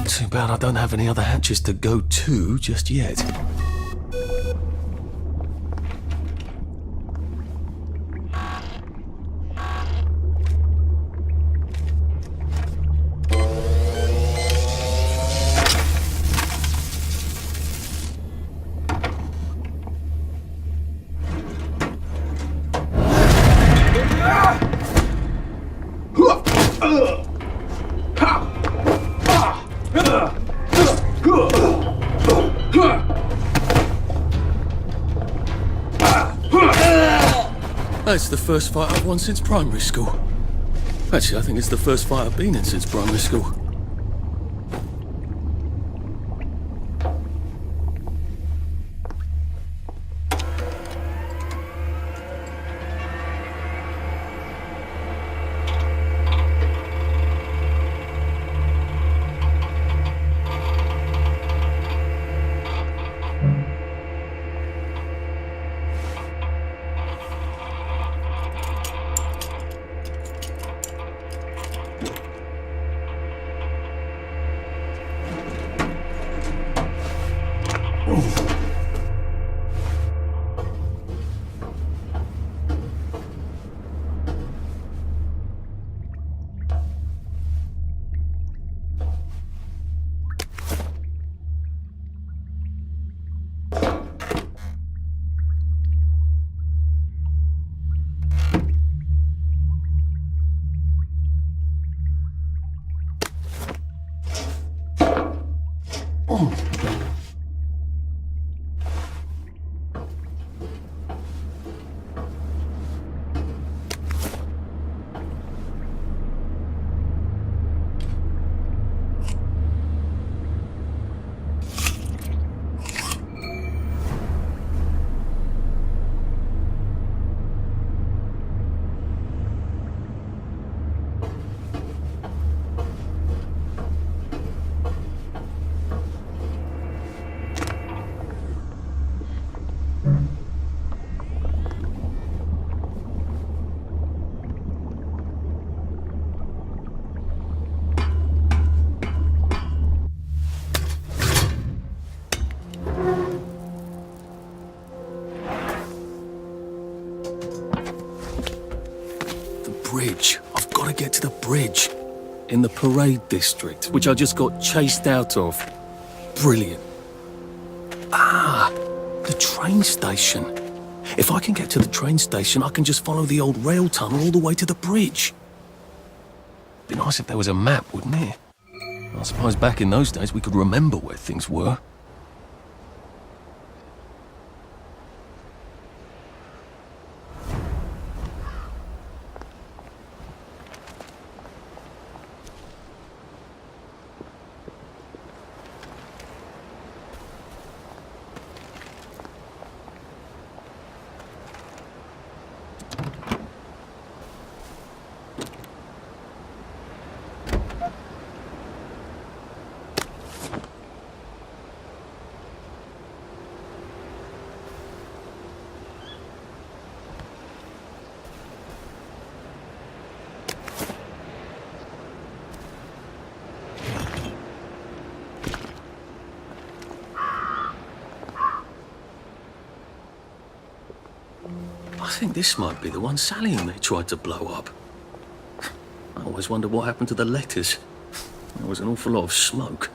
Too bad I don't have any other hatches to go to just yet. That's the first fight I've won since primary school. Actually, I think it's the first fight I've been in since primary school. Bridge. I've got to get to the bridge. In the parade district, which I just got chased out of. Brilliant. Ah, the train station. If I can get to the train station, I can just follow the old rail tunnel all the way to the bridge. Be nice if there was a map, wouldn't it? I suppose back in those days we could remember where things were. I think this might be the one Sally and they tried to blow up. I always wondered what happened to the letters. There was an awful lot of smoke.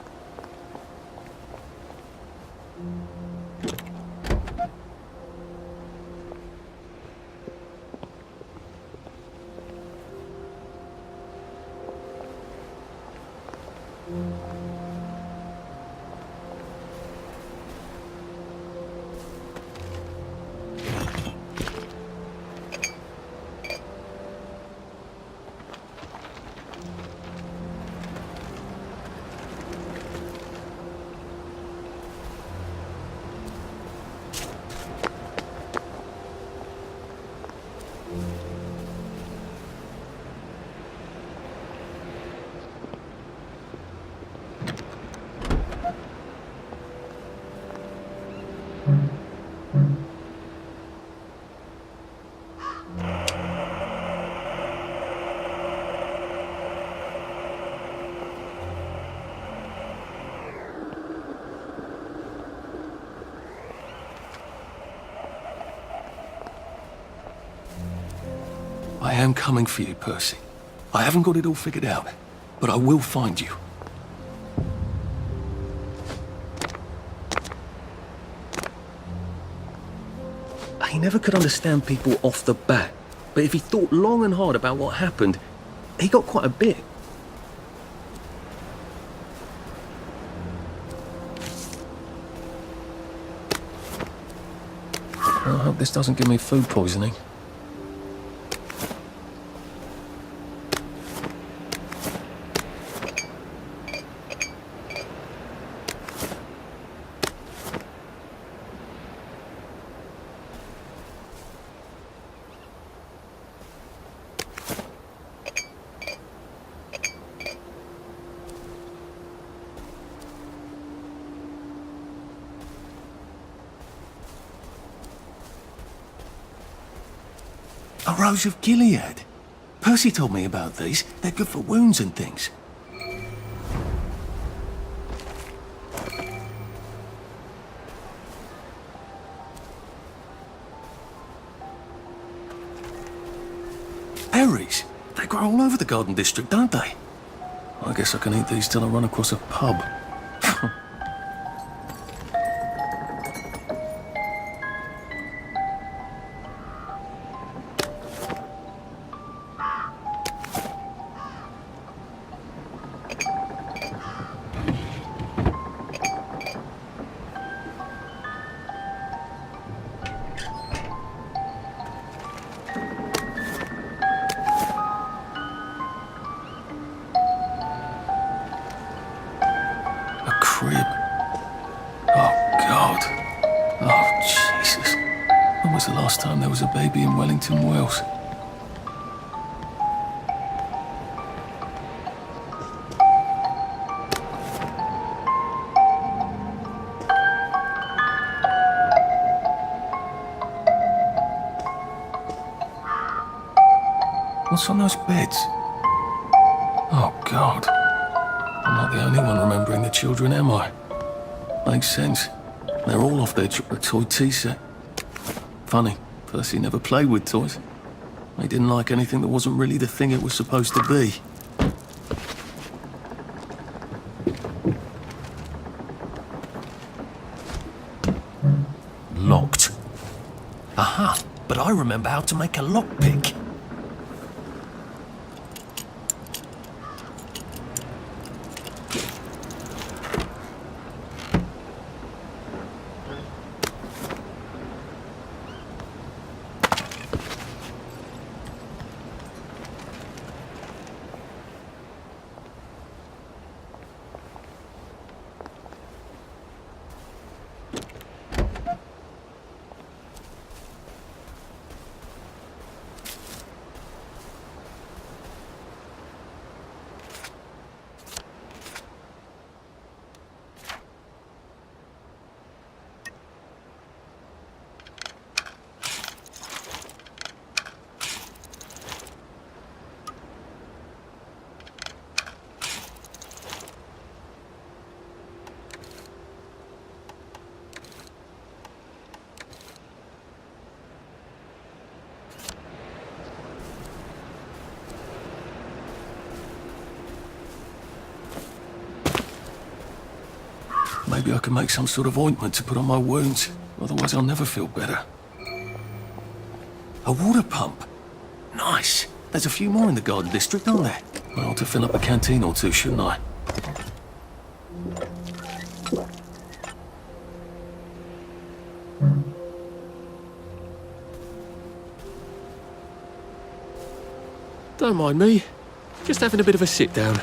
I am coming for you, Percy. I haven't got it all figured out, but I will find you. He never could understand people off the bat, but if he thought long and hard about what happened, he got quite a bit. I hope this doesn't give me food poisoning. A Rose of Gilead. Percy told me about these. They're good for wounds and things. Berries. They grow all over the Garden District, don't they? I guess I can eat these till I run across a pub. Crib. Oh, God. Oh, Jesus. When was the last time there was a baby in Wellington, Wales? What's on those beds? Oh, God. I'm not the only one remembering the children, am I? Makes sense. They're all off their toy tea set. Funny, Percy never played with toys. He didn't like anything that wasn't really the thing it was supposed to be. Locked. Aha, but I remember how to make a lockpick. Maybe I can make some sort of ointment to put on my wounds. Otherwise I'll never feel better. A water pump. Nice. There's a few more in the Garden District, aren't there? I ought to fill up a canteen or two, shouldn't I? Don't mind me. Just having a bit of a sit down.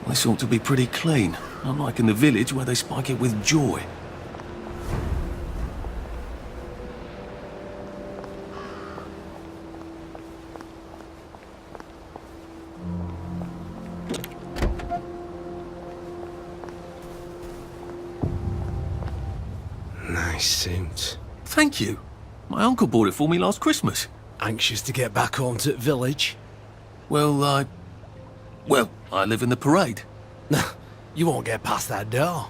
This ought to be pretty clean, unlike in the village where they spike it with joy. Nice suit. Thank you. My uncle bought it for me last Christmas. Anxious to get back home to the village? Well, I live in the parade. You won't get past that door.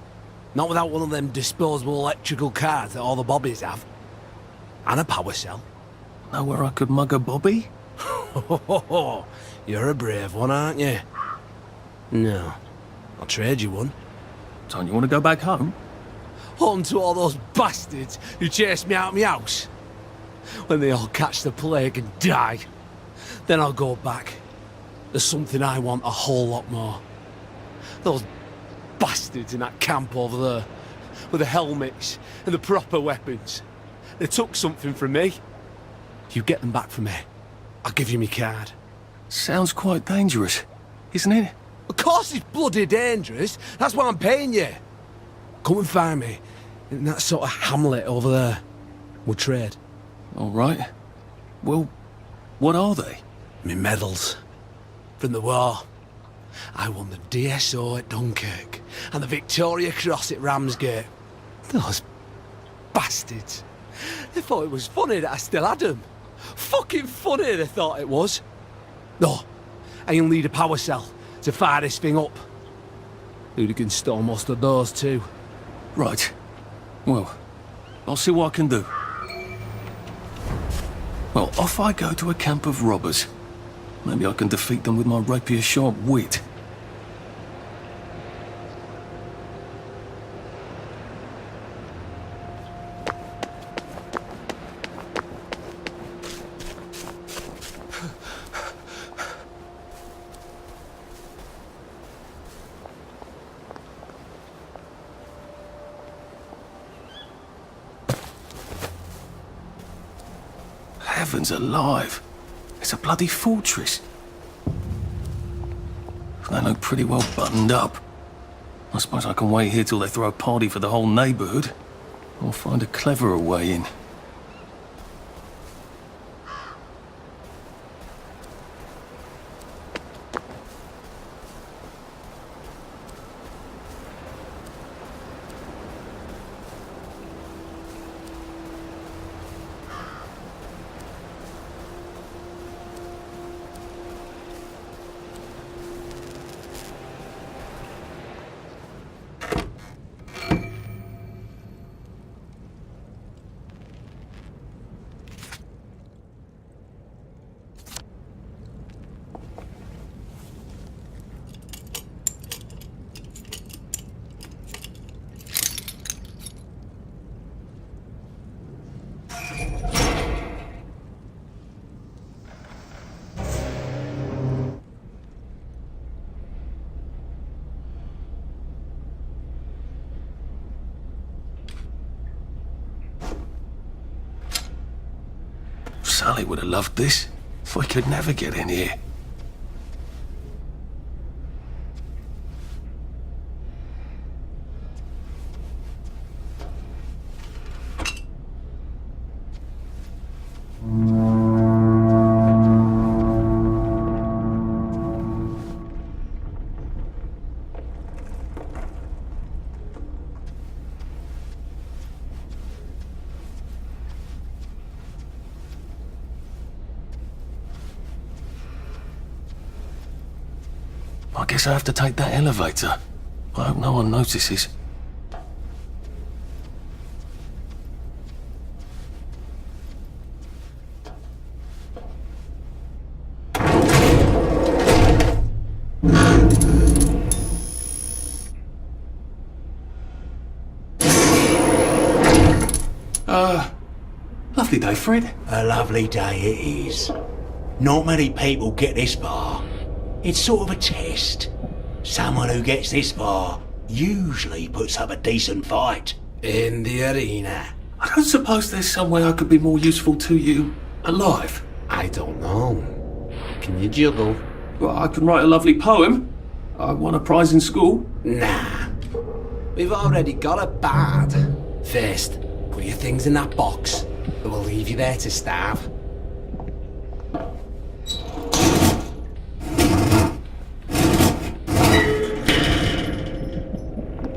Not without one of them disposable electrical cars that all the bobbies have. And a power cell. Know where I could mug a bobby? You're a brave one, aren't you? No. I'll trade you one. Don't you want to go back home? Home to all those bastards who chased me out of my house. When they all catch the plague and die. Then I'll go back. There's something I want a whole lot more. Those bastards in that camp over there. With the helmets and the proper weapons. They took something from me. You get them back for me. I'll give you my card. Sounds quite dangerous, isn't it? Of course it's bloody dangerous. That's why I'm paying you. Come and find me in that sort of hamlet over there. We'll trade. All right. Well, what are they? Me medals. From the war. I won the DSO at Dunkirk and the Victoria Cross at Ramsgate. Those bastards. They thought it was funny that I still had them. Fucking funny they thought it was. No, and you'll need a power cell to fire this thing up. Hooligans stole most of those too. Right. Well, I'll see what I can do. Well, off I go to a camp of robbers. Maybe I can defeat them with my rapier-sharp wit. Heavens alive! It's a bloody fortress. They look pretty well buttoned up. I suppose I can wait here till they throw a party for the whole neighbourhood. Or find a cleverer way in. Sally would have loved this. We could never get in here. I guess I have to take that elevator. I hope no one notices. Lovely day, Fred. A lovely day it is. Not many people get this far. It's sort of a test. Someone who gets this far usually puts up a decent fight. In the arena. I don't suppose there's some way I could be more useful to you alive. I don't know. Can you juggle? Well, I can write a lovely poem. I won a prize in school. Nah. We've already got a bard. First, put your things in that box. It will leave you there to starve.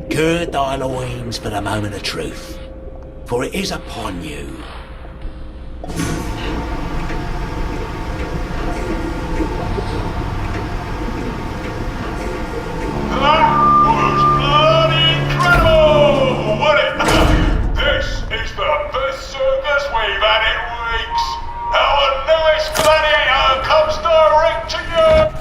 Gird thy loins for the moment of truth. for it is upon you. That was bloody incredible, wasn't it? This is the best circus we've had in weeks. Our newest gladiator comes direct to you.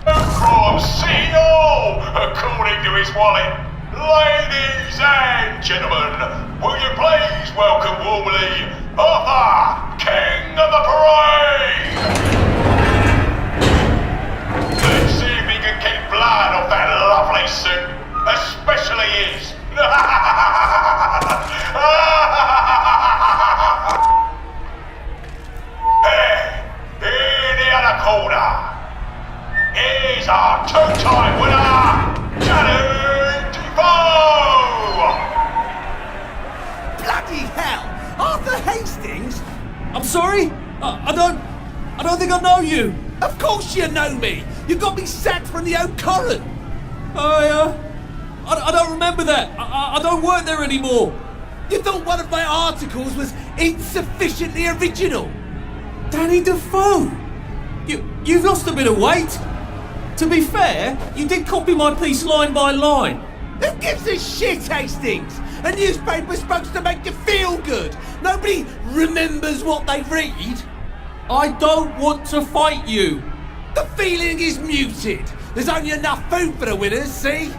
From CEO, according to his wallet. Ladies and gentlemen, will you please welcome warmly Arthur, King of the Parade? Let's see if he can keep blood off that lovely suit, especially his. Hey, in the other corner is our two-time winner, Danny Defoe! Bloody hell! Arthur Hastings? I'm sorry? I don't think I know you. Of course you know me! You got me sacked from the old Current! I don't remember that. I don't work there anymore. You thought one of my articles was insufficiently original? Danny Defoe? You've lost a bit of weight. To be fair, you did copy my piece line by line. Who gives a shit, Hastings? A newspaper's supposed to make you feel good. Nobody remembers what they read. I don't want to fight you. The feeling is muted. There's only enough food for the winners, see?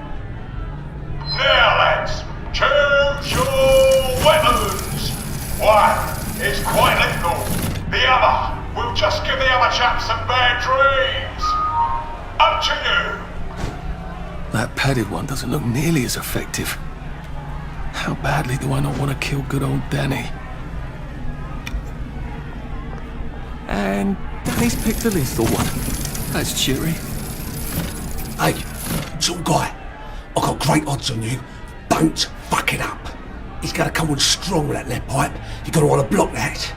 Now lads, choose your weapons. One is quite lethal. The other will just give the other chaps some bad dreams. Up to you. That padded one doesn't look nearly as effective. How badly do I not want to kill good old Danny? And Danny's picked the lethal one. That's cheery. Hey, sort guy, I've got great odds on you. Don't fuck it up. He's gonna come on strong with that lead pipe. You're gonna want to block that.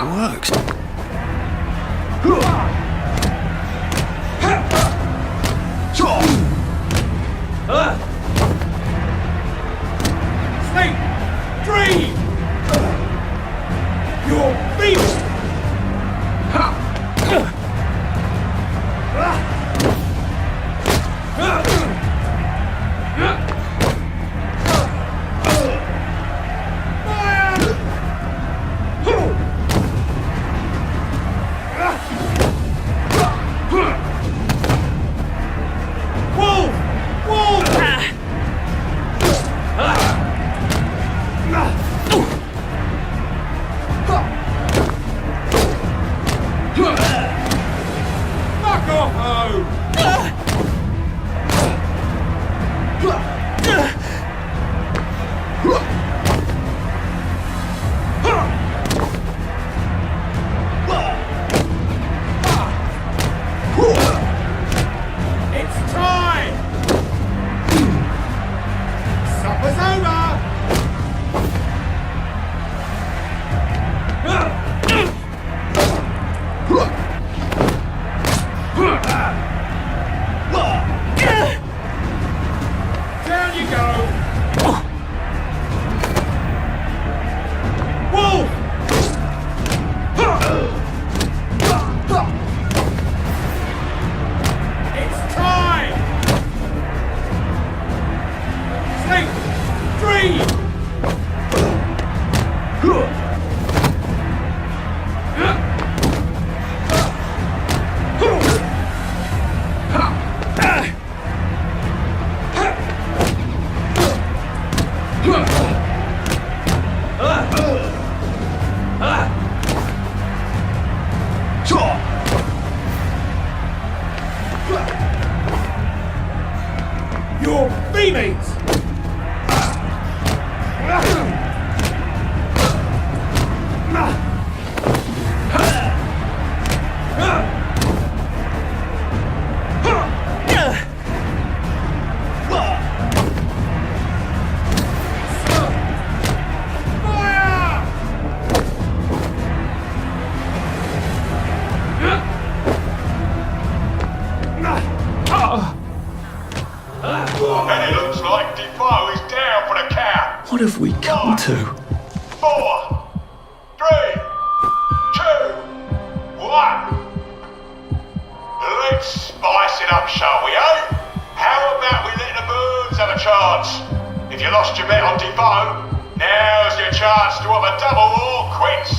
works. Snake! Dream! Your beast! Your B-mates! And it looks like Defoe is down for the count. What have we come to? 4, 3, 2, 1. Let's spice it up, shall we, eh? How about we let the birds have a chance? If you lost your bet on Defoe, now's your chance to have a double or quits.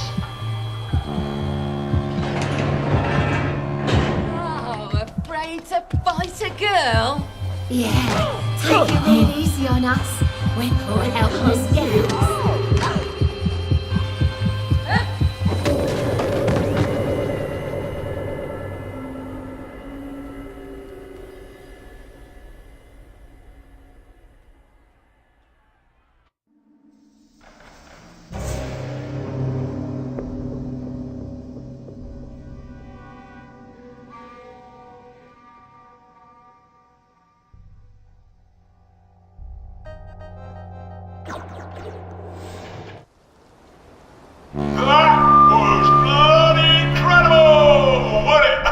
Oh, afraid to fight a girl? Yeah, take it real easy on us. We're poor helpless gals. That was bloody incredible, wasn't it?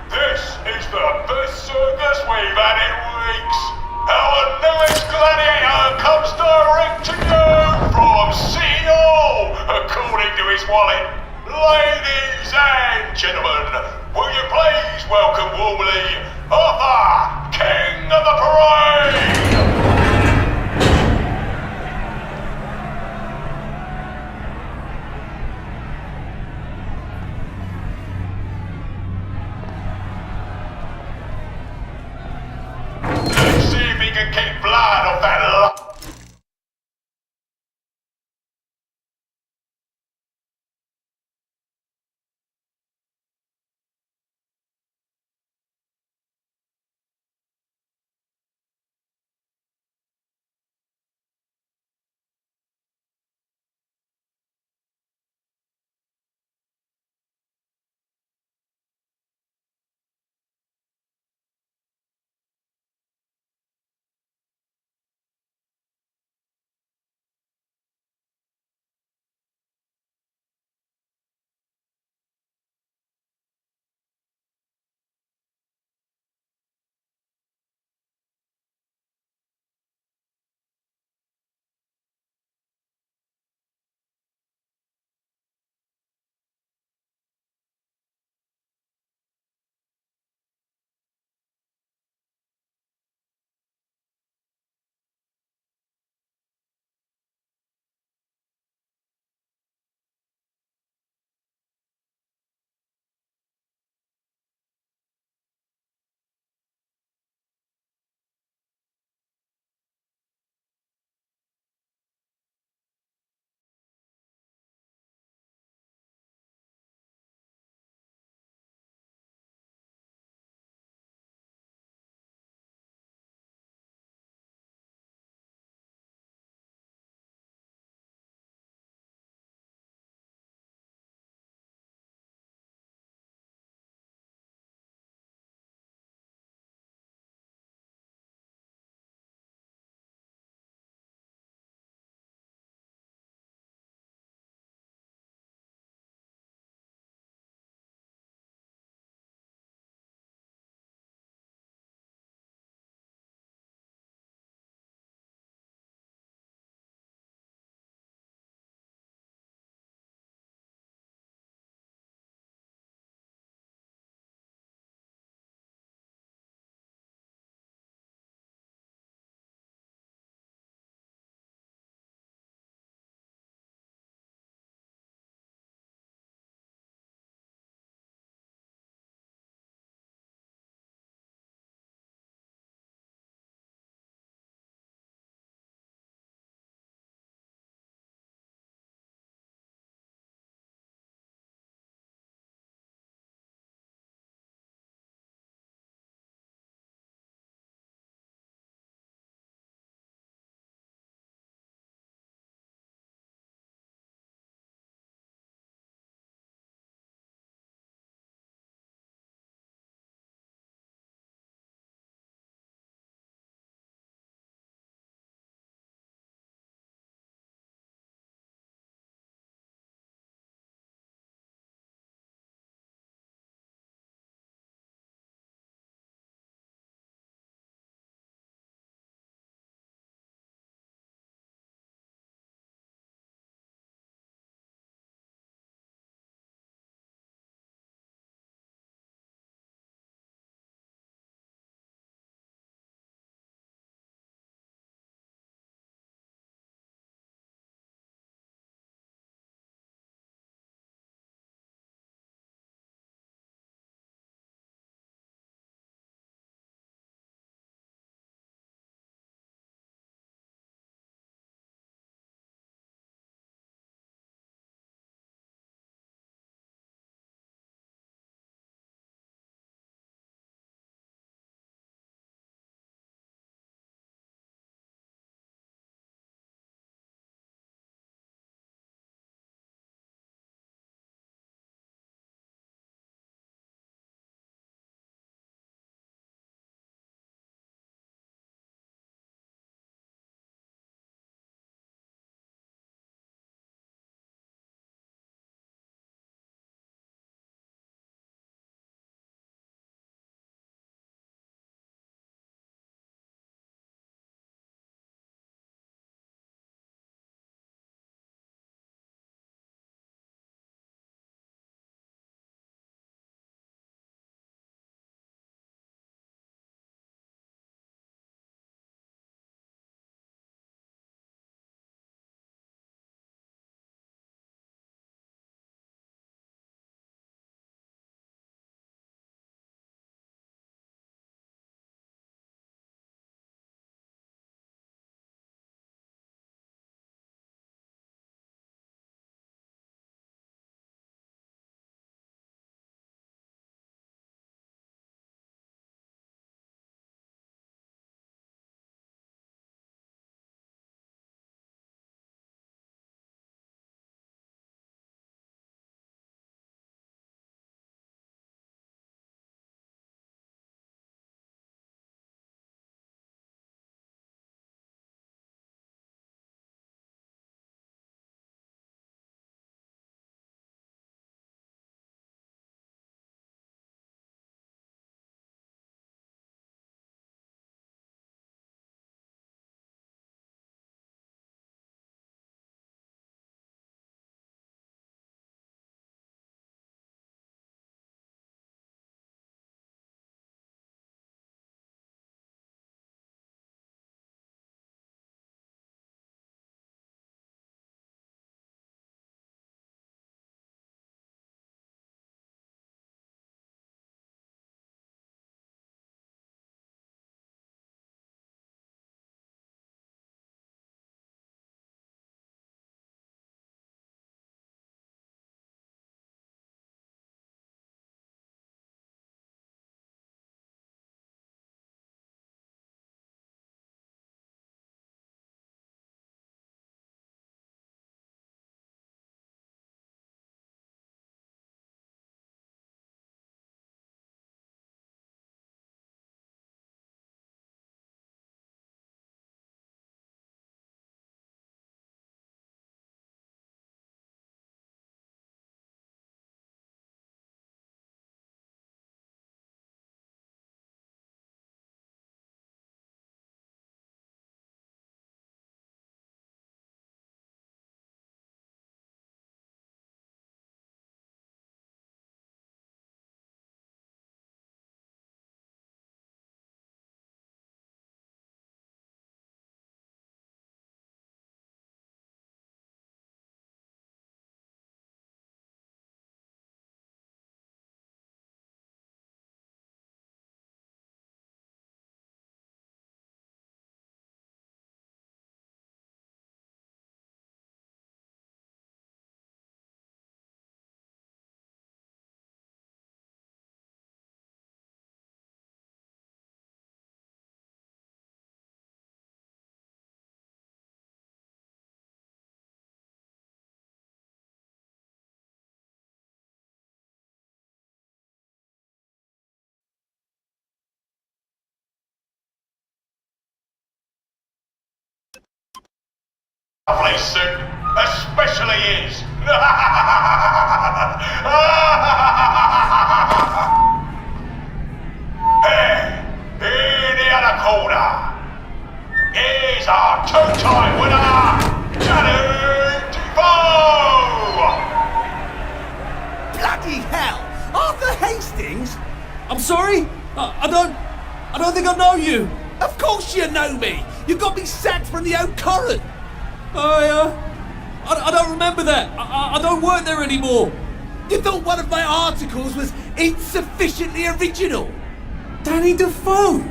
This is the best circus we've had in weeks. Our newest gladiator comes direct to you from City Hall, according to his wallet. Ladies and gentlemen, will you please welcome warmly Arthur, King of the Parade! Let's see if he can keep blood off that lovely suit, especially his. Hey, in the other corner, is our two-time winner, Danny Defoe! Bloody hell! Arthur Hastings? I'm sorry? I don't think I know you. Of course you know me! You got me sacked from the Oak Current! I don't remember that. I don't work there anymore. You thought one of my articles was insufficiently original? Danny Defoe!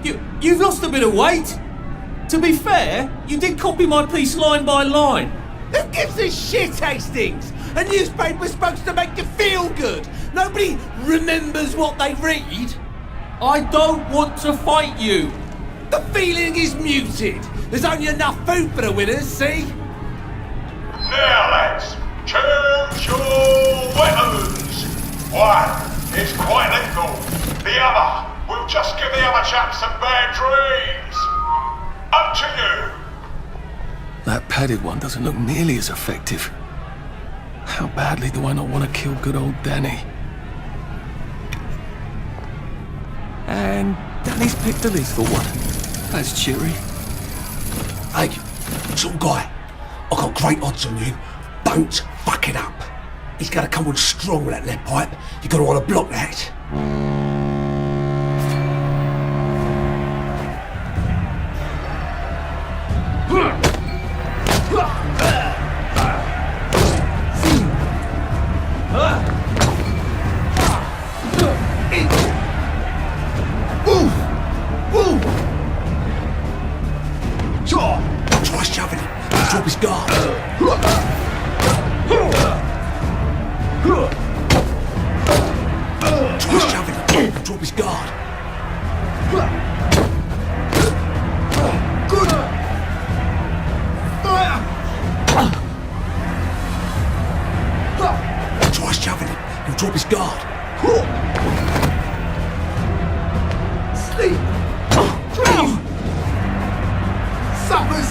You've lost a bit of weight. To be fair, you did copy my piece line by line. Who gives a shit, Hastings? A newspaper's supposed to make you feel good. Nobody remembers what they read. I don't want to fight you. The feeling is muted. There's only enough food for the winners, see? Now lads, choose your weapons. One is quite lethal. The other will just give the other chap some bad dreams. Up to you. That padded one doesn't look nearly as effective. How badly do I not want to kill good old Danny? And Danny's picked a lethal one. That's cheery. Hey, some guy. I've got great odds on you. Don't fuck it up. He's gonna come on strong with that lead pipe. You're gonna want to block that. Try shoving him. Drop his guard. Try shoving him. Drop his guard. Good. Fire. Try shoving him. He'll drop his guard. Sleep. Drown. Suppers.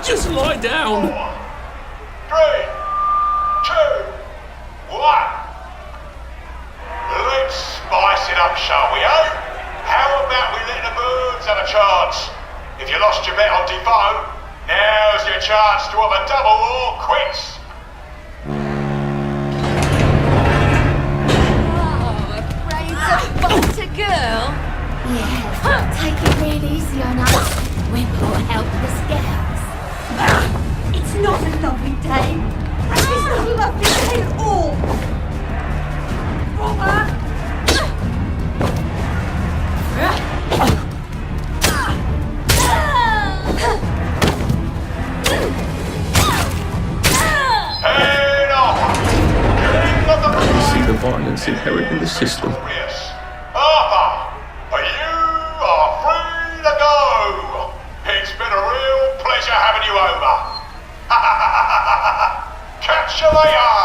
Just lie down. 4, 3, 2, 1. Let's spice it up, shall we, eh? How about we let the birds have a chance? If you lost your bet on Defoe, now's your chance to have a double or quits. Oh, afraid to fight a girl? Yeah, take it real easy on us. We're poor helpless girls. It's not a lovely day. It's not a lovely day at all. Head on! King of the You see the violence inherent in the system. Yes. Arthur, you are free to go. It's been a real pleasure having you over. Catch you later.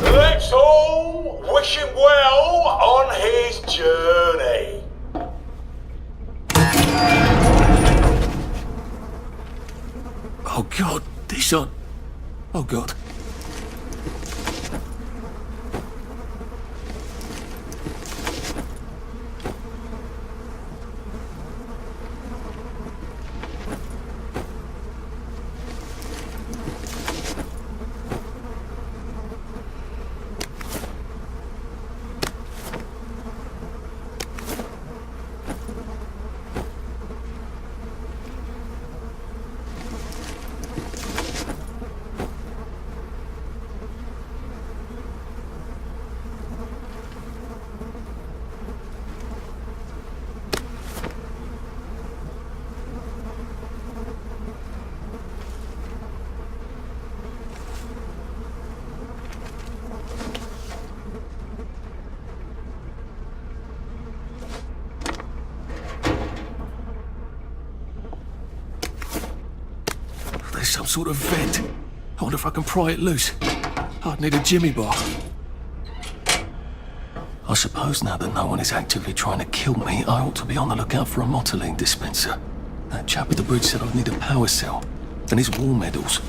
Let's all wish him well on his journey. God, this on. Oh, God. There's some sort of vent. I wonder if I can pry it loose. I'd need a jimmy bar. I suppose now that no one is actively trying to kill me, I ought to be on the lookout for a motoline dispenser. That chap at the bridge said I'd need a power cell. And his war medals.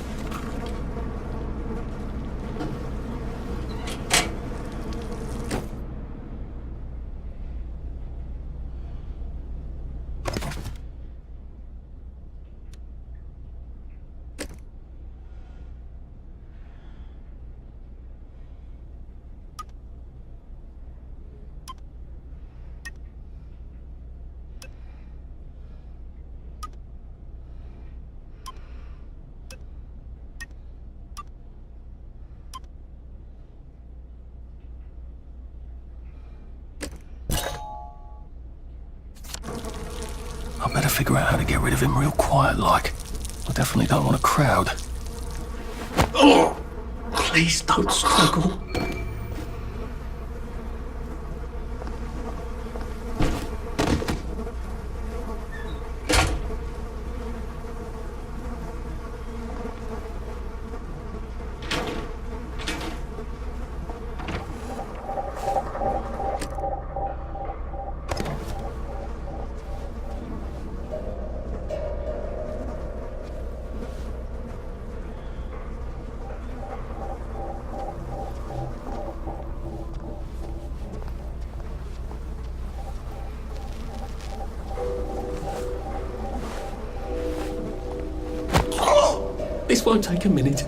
I better figure out how to get rid of him real quiet like. I definitely don't want a crowd. Oh! Please don't struggle. This won't take a minute.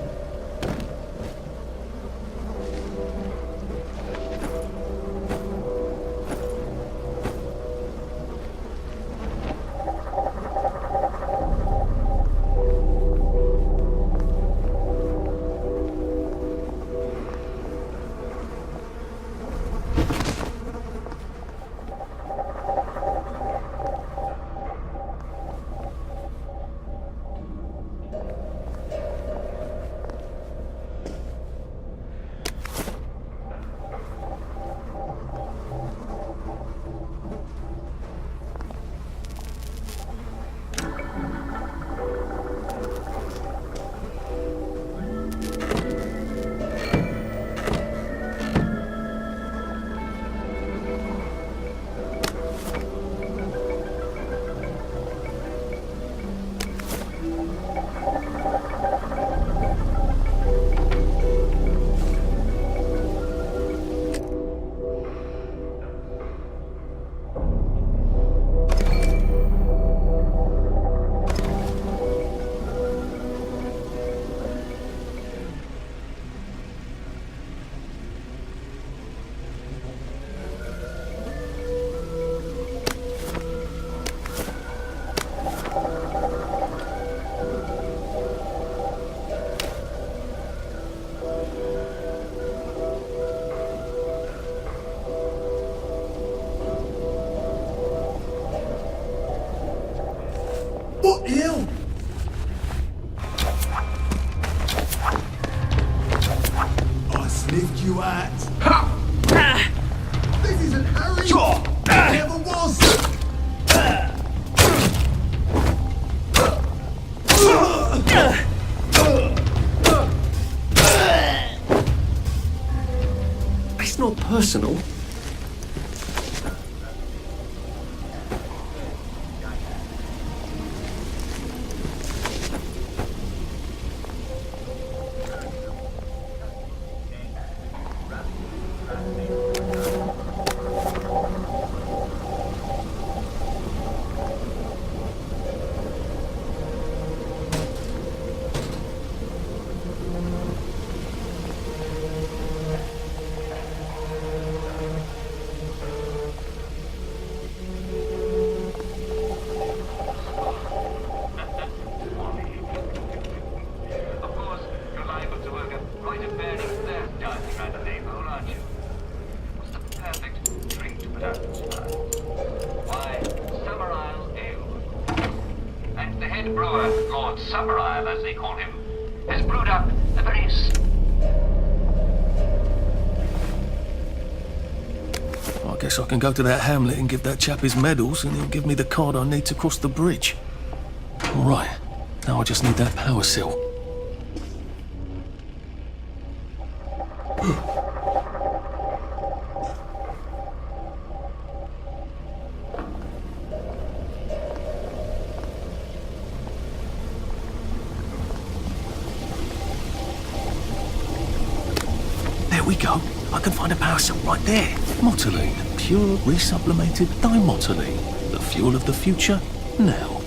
What the hell? I sniffed you out. This isn't Harry. Sure. Never was. It's not personal. Guess I can go to that hamlet and give that chap his medals, and he'll give me the card I need to cross the bridge. All right, now I just need that power cell. There we go. I can find a power cell right there. Motoline, pure resublimated dimotoline. The fuel of the future, now.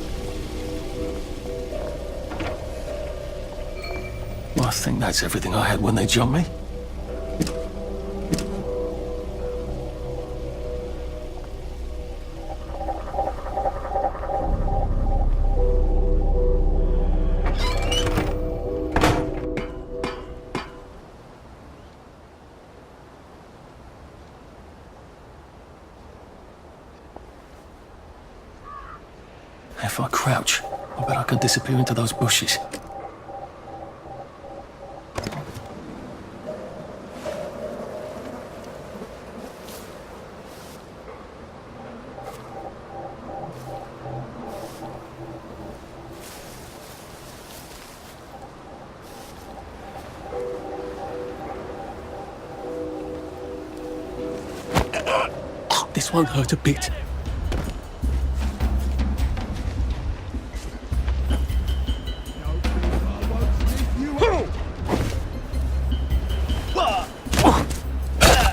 Well, I think that's everything I had when they jumped me. If I crouch, I bet I can disappear into those bushes. This won't hurt a bit.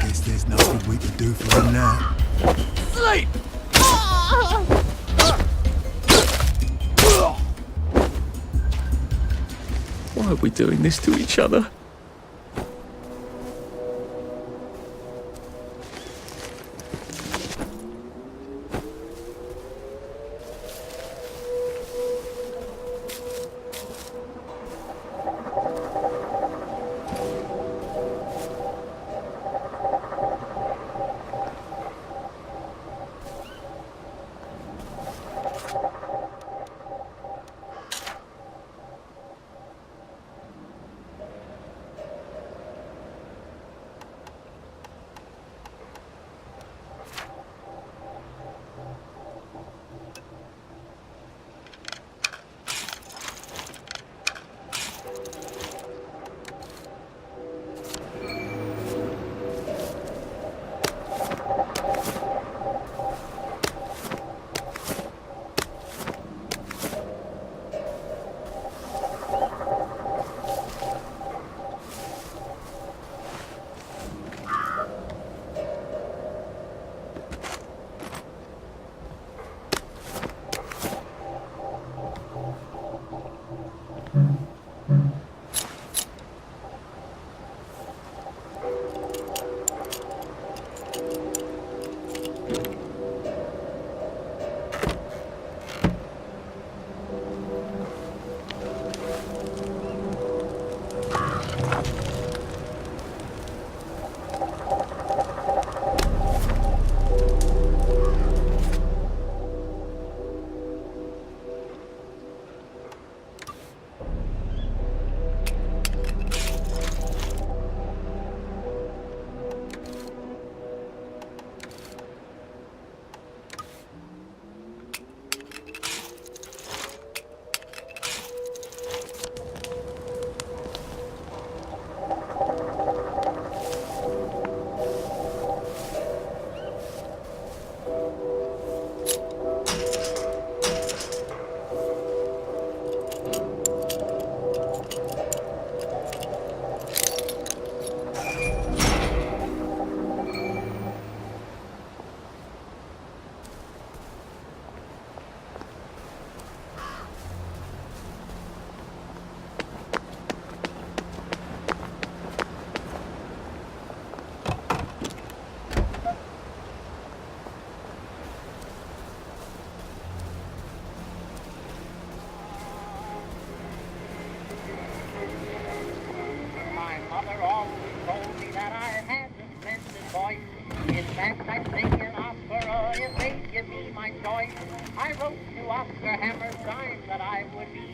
Guess there's nothing we can do for him now. Sleep! Why are we doing this to each other?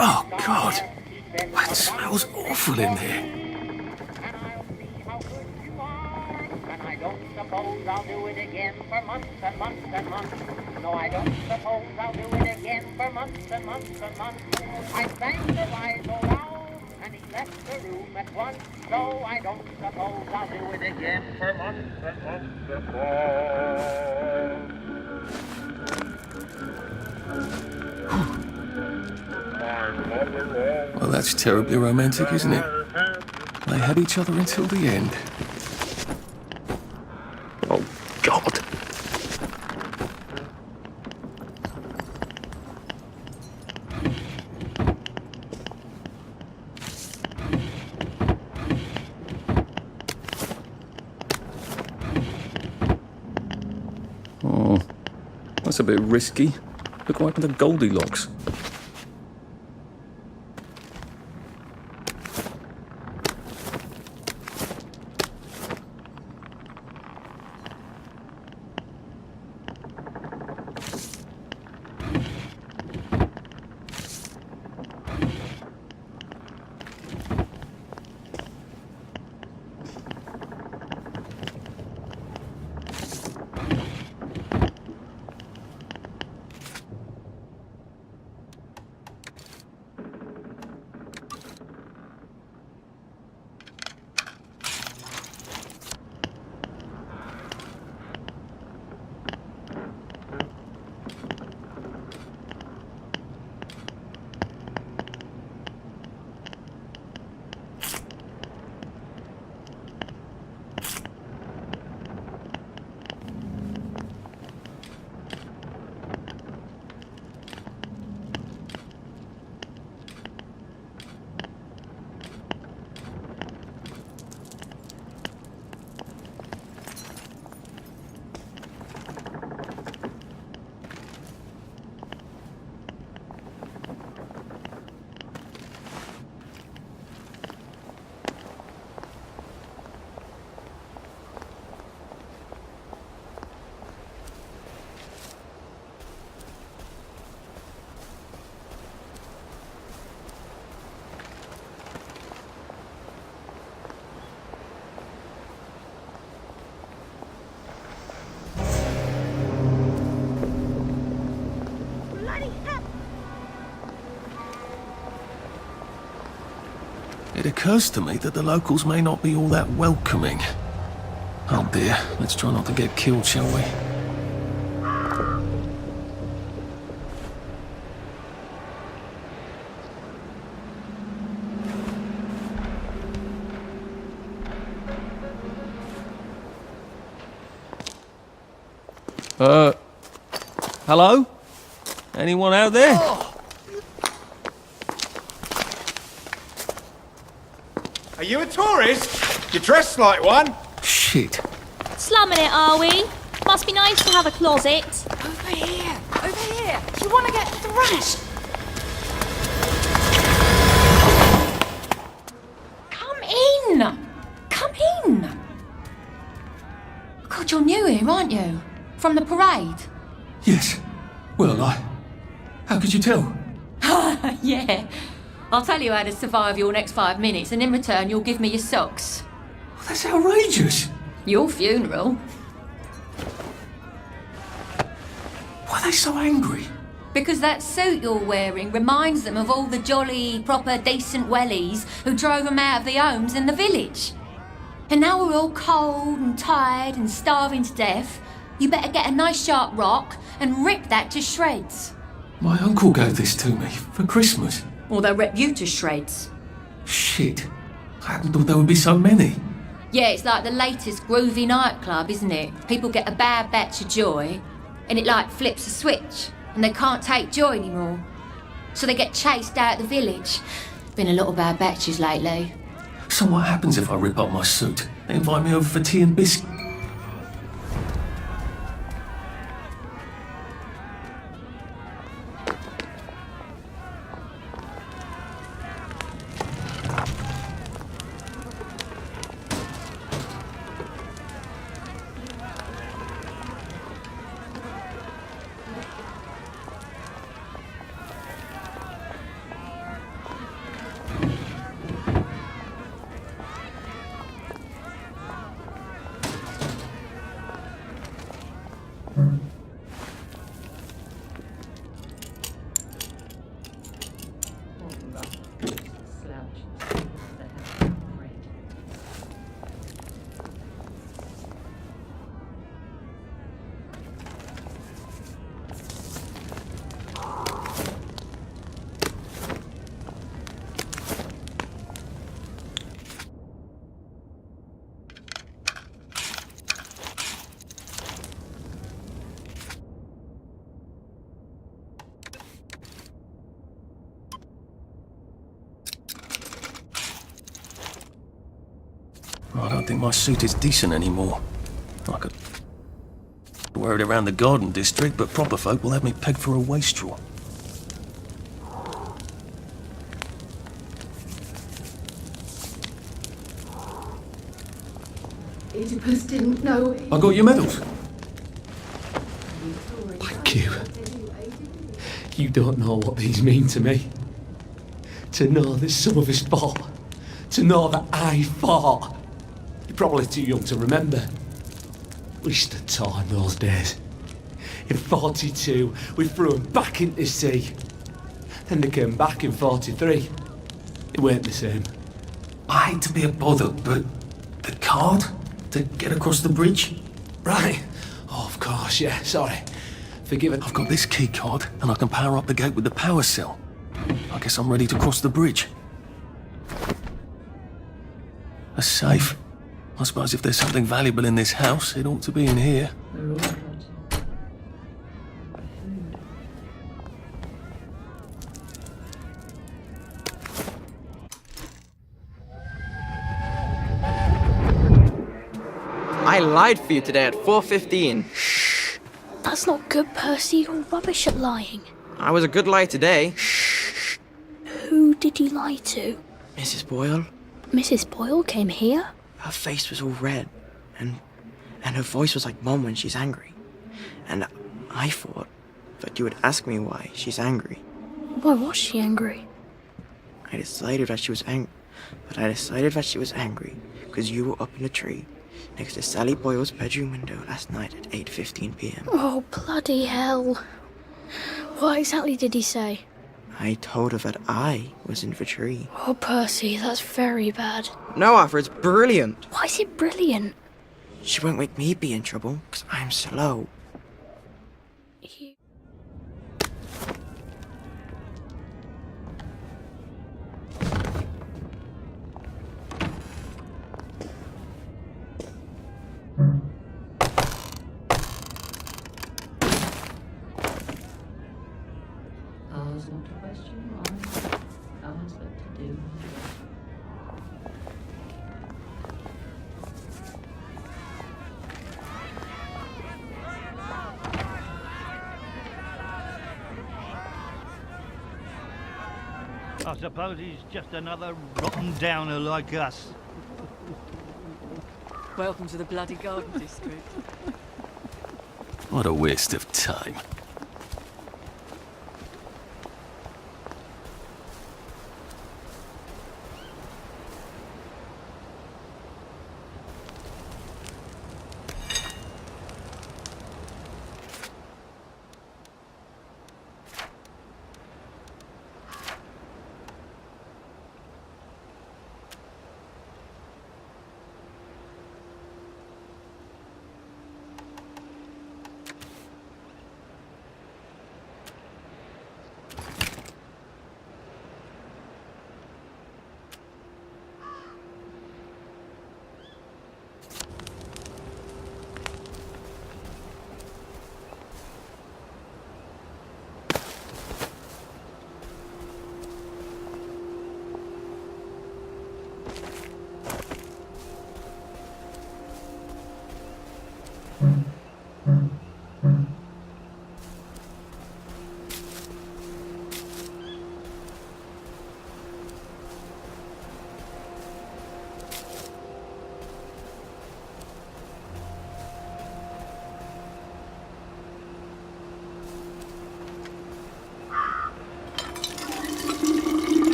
Oh, God. That smells awful in there. And I'll see how good you are. And I don't suppose I'll do it again for months and months and months. No, I don't suppose I'll do it again for months and months and months. I sang the wise old owl, and he left the room at once. So I don't suppose I'll do it again for months and months and months. Well, that's terribly romantic, isn't it? They had each other until the end. Oh, God. Oh, that's a bit risky. Look what happened to Goldilocks. It occurs to me that the locals may not be all that welcoming. Oh dear, let's try not to get killed, shall we? Hello? Anyone out there? Are you a tourist? You're dressed like one. Shit. Slumming it, are we? Must be nice to have a closet. Over here! Over here! Do you want to get thrashed? Come in! Come in! God, you're new here, aren't you? From the parade? Yes. Well, how could you tell? Yeah. I'll tell you how to survive your next 5 minutes, and in return you'll give me your socks. That's outrageous. Your funeral. Why are they so angry? Because that suit you're wearing reminds them of all the jolly, proper, decent wellies who drove them out of their homes in the village. And now we're all cold and tired and starving to death. You better get a nice sharp rock and rip that to shreds. My uncle gave this to me for Christmas. Or they'll rip you to shreds. Shit. I hadn't thought there would be so many. Yeah, it's like the latest groovy nightclub, isn't it? People get a bad batch of joy, and it like flips a switch, and they can't take joy anymore. So they get chased out of the village. Been a lot of bad batches lately. So what happens if I rip up my suit? They invite me over for tea and biscuits. think my suit is decent anymore. I could wear it around the garden district, but proper folk will have me pegged for a wastrel. Oedipus didn't know. I got your medals. Thank you. You don't know what these mean to me. To know that some of us fought. To know that I fought. You're probably too young to remember. We stood tall in those days. In 42, we threw them back into sea. Then they came back in 43. It weren't the same. I hate to be a bother, but the card to get across the bridge? Right. Oh, of course, yeah, sorry. Forgive it. I've got this key card, and I can power up the gate with the power cell. I guess I'm ready to cross the bridge. A safe. I suppose if there's something valuable in this house, it ought to be in here. I lied for you today at 4:15. That's not good, Percy. You're rubbish at lying. I was a good liar today. Who did you lie to? Mrs. Boyle, Mrs. Boyle came here? her face was all red, and her voice was like Mom when she's angry. And I thought that you would ask me why she's angry. Why was she angry? I decided that she was angry because you were up in the tree next to Sally Boyle's bedroom window last night at 8:15 p.m. Oh, bloody hell. What exactly did he say? I told her that I was in the tree. Oh, Percy, that's very bad. No, Arthur, it's brilliant. Why is it brilliant? She won't make me be in trouble because I'm slow. You... I suppose he's just another rotten downer like us. Welcome to the bloody garden district. What a waste of time.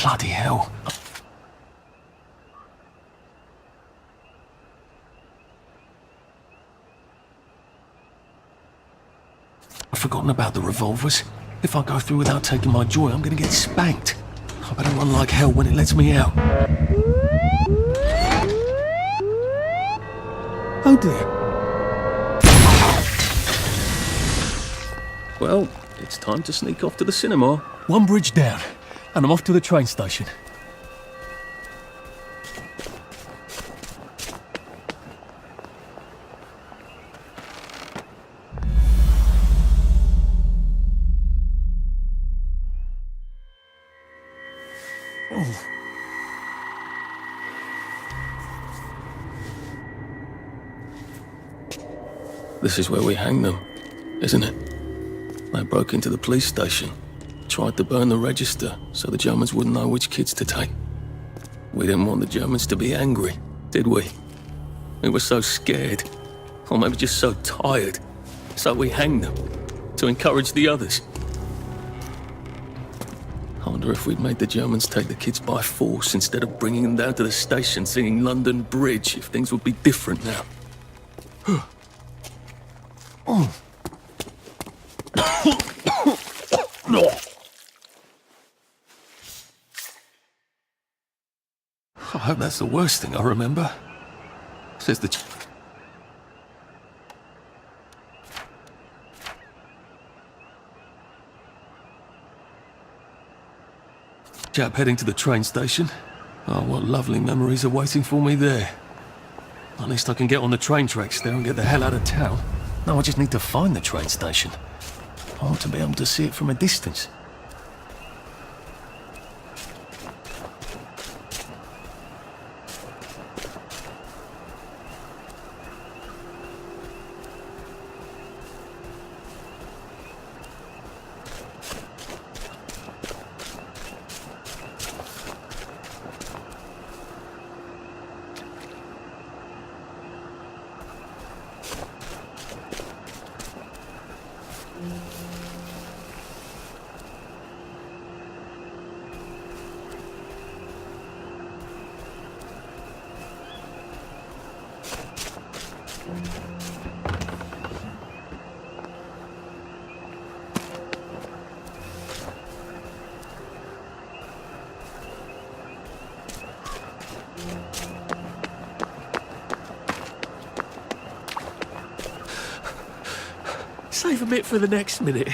Bloody hell. I've forgotten about the revolvers. If I go through without taking my joy, I'm gonna get spanked. I better run like hell when it lets me out. Oh dear. Well, it's time to sneak off to the cinema. One bridge down, and I'm off to the train station. This is where we hang them, isn't it? They broke into the police station, tried to burn the register so the Germans wouldn't know which kids to take. We didn't want the Germans to be angry, did we? We were so scared, or maybe just so tired, so we hanged them to encourage the others. I wonder if we'd made the Germans take the kids by force instead of bringing them down to the station singing London Bridge, if things would be different now. I hope that's the worst thing I remember. Says the chap heading to the train station. Oh, what lovely memories are waiting for me there. At least I can get on the train tracks there and get the hell out of town. No, I just need to find the train station. I want to be able to see it from a distance. Save a bit for the next minute.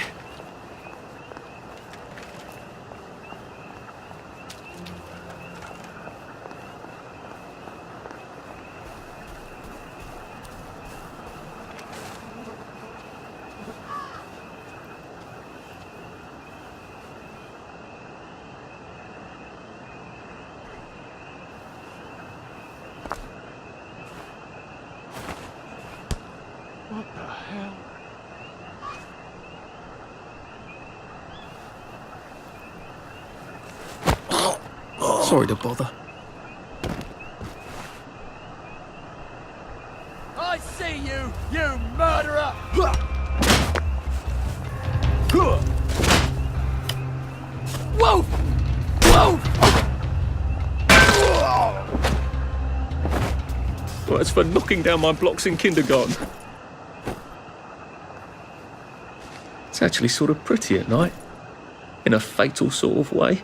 What the hell? Sorry to bother. I see you, you murderer! Whoa! Whoa! Well, that's for knocking down my blocks in kindergarten. It's actually sort of pretty at night, in a fatal sort of way.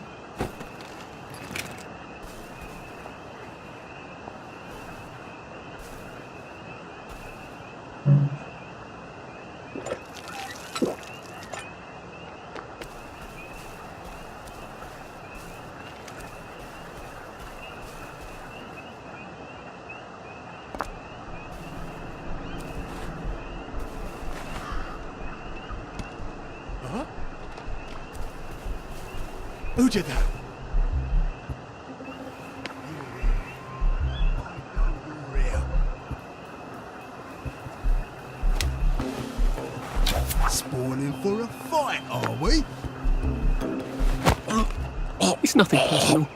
Who did that? Spawning for a fight, are we? It's nothing personal.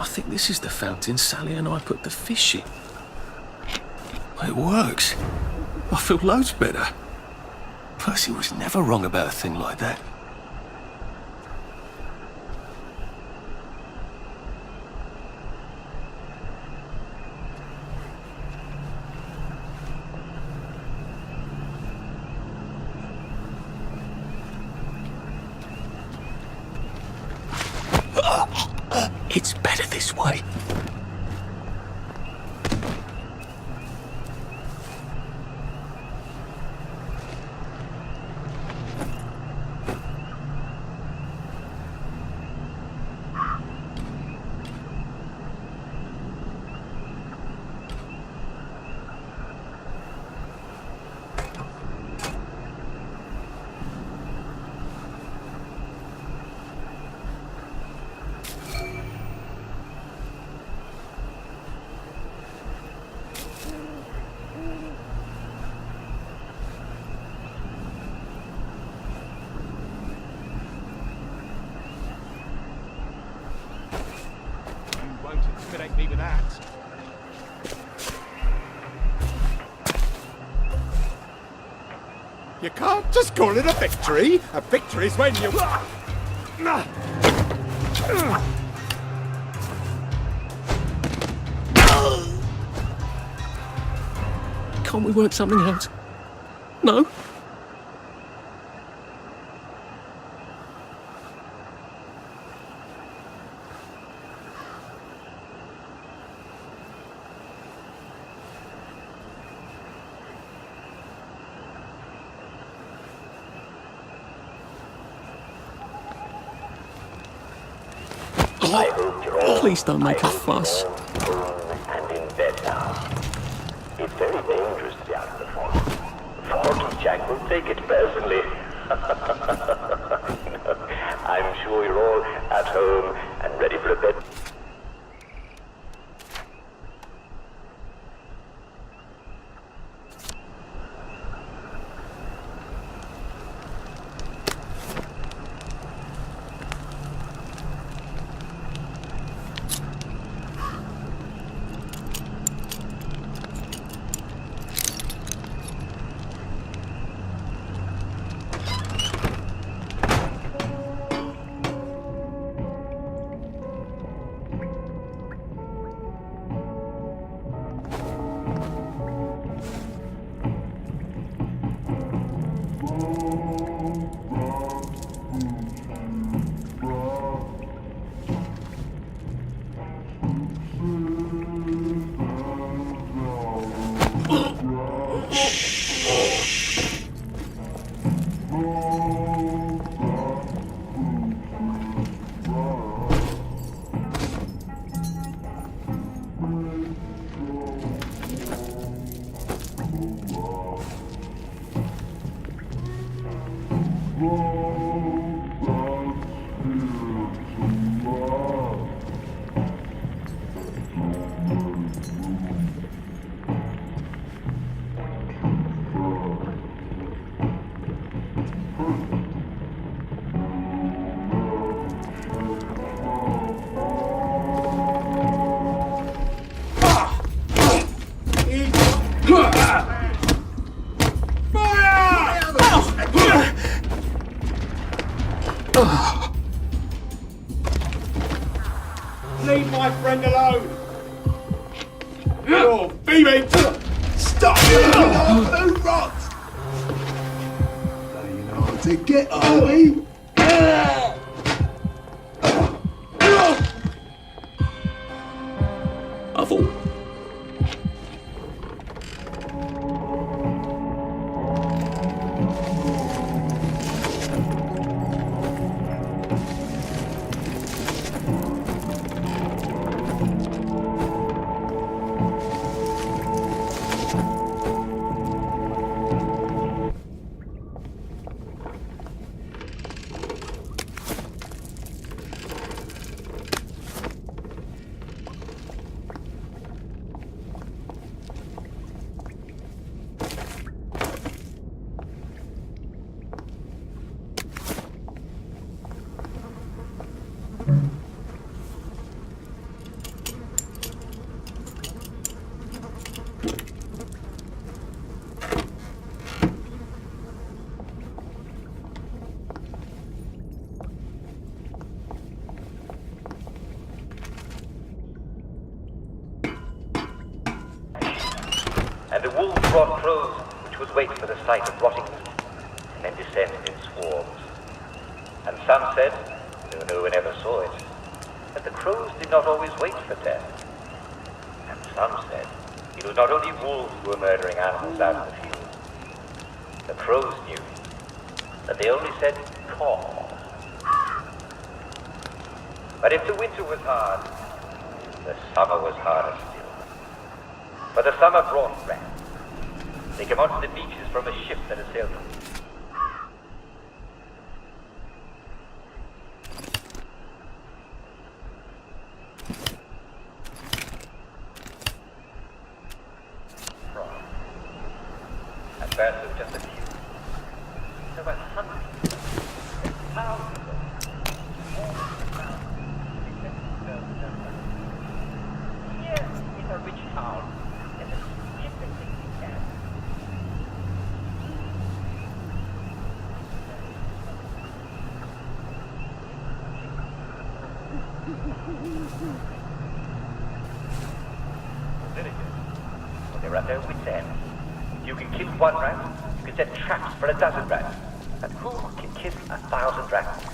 I think this is the fountain Sally and I put the fish in. It works. I feel loads better. Percy was never wrong about a thing like that. It's better this way. Intimidate me with that. You can't just call it a victory. A victory's when you... Can't we work something out? No? Please don't make a fuss. And in bed now. It's very dangerous to be out of the fog. Foggy Jack will take it personally. I'm sure you're all at home and ready for a bed. Leave my friend alone! Oh, baby! Stop! Who rot? Now you know how to get away. I thought... and the wolves brought crows which would wait for the sight of rotting meat, and then descend in swarms. And some said, though no one ever saw it, that the crows did not always wait for death. And some said it was not only wolves who were murdering animals out in the field. The crows knew that they only said caw. But if the winter was hard, the summer was harder still. For the summer brought rats. They came onto the beaches from a ship that had sailed from At first it was just a few. There were hundreds, thousands of them. Here is a rich town, and the everything we can. Villagers, well, they're at their wits' end. You can kill one rat, you can set traps for a dozen rats. And who can kill 1,000 rats?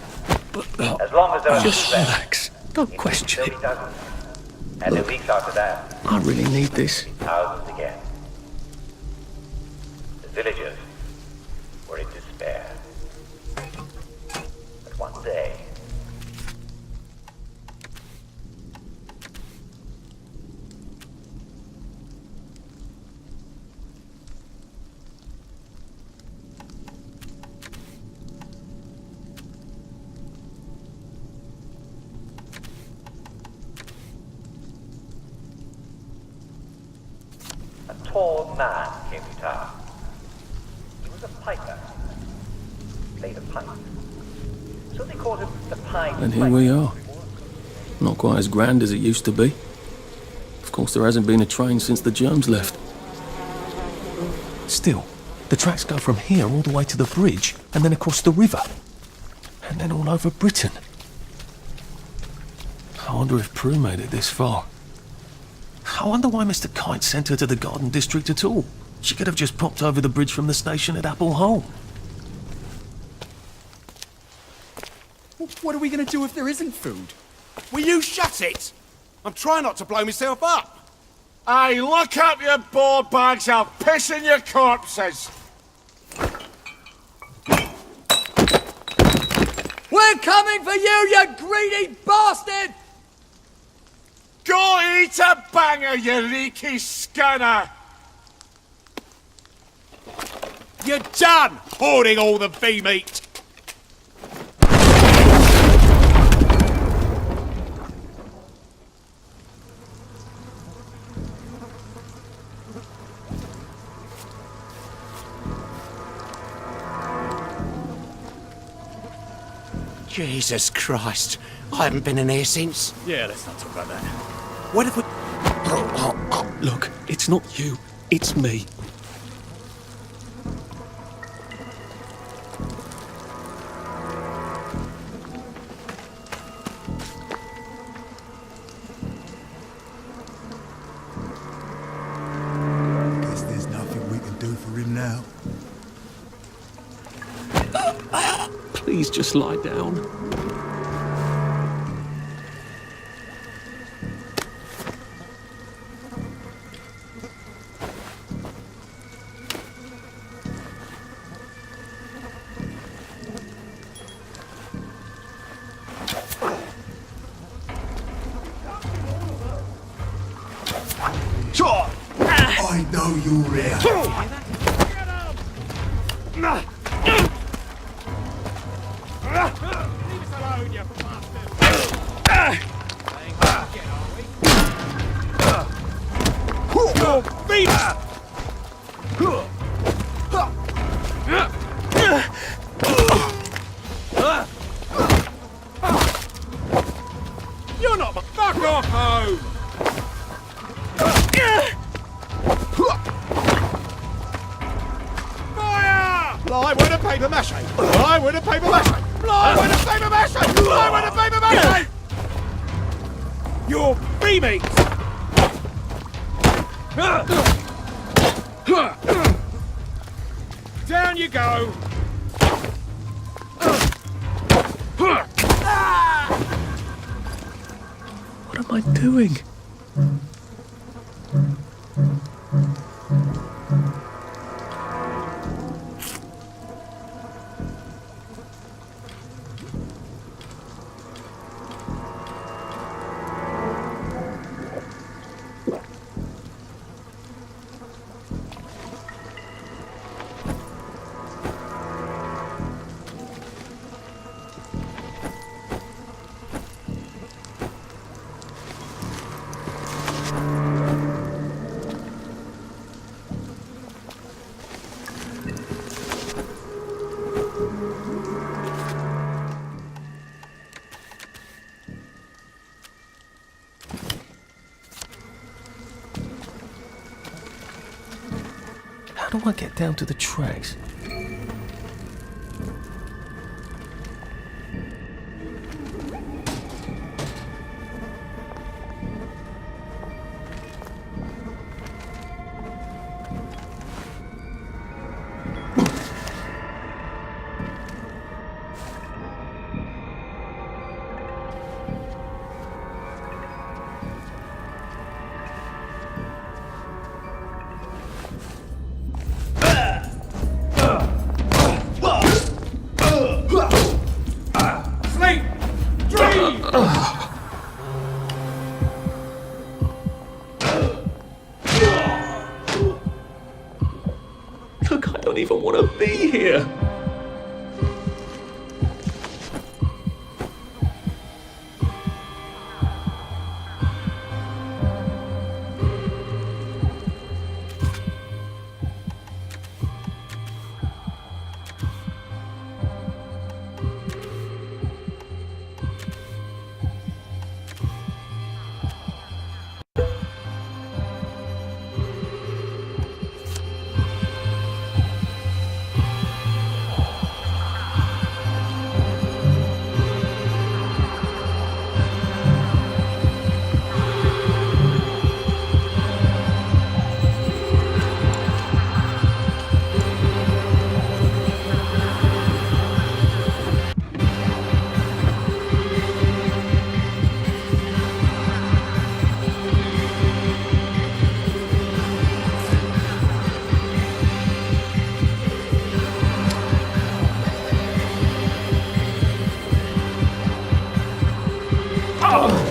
As long as there are Just two rats, relax. Don't question it. dozens. And the weeks after that, I really need this. thousands again. The villagers were in despair. But one day, a tall man came to town. He was a piper. Played a pipe. So they called him the Pied And here Piper. we are. Not quite as grand as it used to be. Of course, there hasn't been a train since the germs left. Still, the tracks go from here all the way to the bridge, and then across the river. And then all over Britain. I wonder if Prue made it this far. I wonder why Mr. Kite sent her to the Garden District at all. She could have just popped over the bridge from the station at Apple Hole. What are we going to do if there isn't food? Will you shut it? I'm trying not to blow myself up. Hey, look up your board bags, I'll piss in your corpses. We're coming for you greedy bastard! Go eat a banger, you leaky scanner! You're done hoarding all the bee meat. Jesus Christ. I haven't been in here since. Yeah, let's not talk about that. What if we... Look, it's not you, it's me. Guess there's nothing we can do for him now. Please just lie down. I know you're here. You're not... Fuck off home! Fire! Fly with a paper mache! Fly with a paper mache! Fly with a paper mache! Fly with a paper mache! Your bee meat! Down you go! What am I doing? How do I get down to the tracks? Look, I don't even want to be here. Oh!